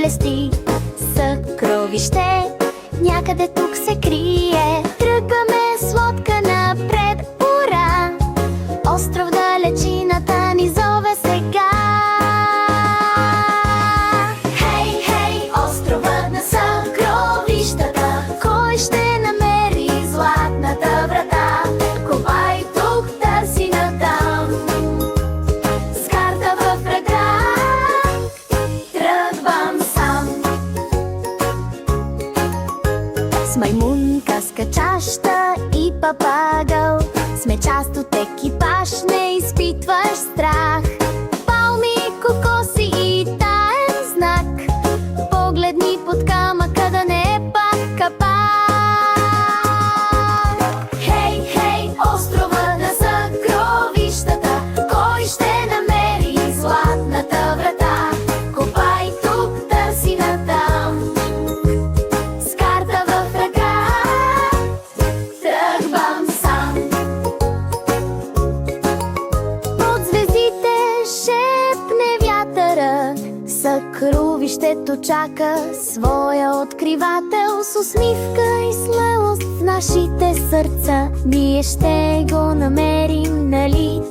блести. Съкровище някъде тук се крие. Тръгваме с лодка напред, ура! Остров далечината ни зове сега. Хей, хей, островът на съкровищата. Кой ще намери златната врата? Копай тук, търси натам. С карта в ръка тръгвам сам. С маймунка, скачаща и папагъл сме част от екипаж, не изпитваш страх. Палми, кокоси и таен знак. Погледни под камъка, да не е пак капак. Хей, хей, островът на съкровищата. Кой ще намери златната врата? Копай тук, търси натам. С карта в ръка тръгвам сам. Под звездите шепне вятъра. Съкровището чака своя откривател. С усмивка и смелост в нашите сърца ние ще го намерим, нали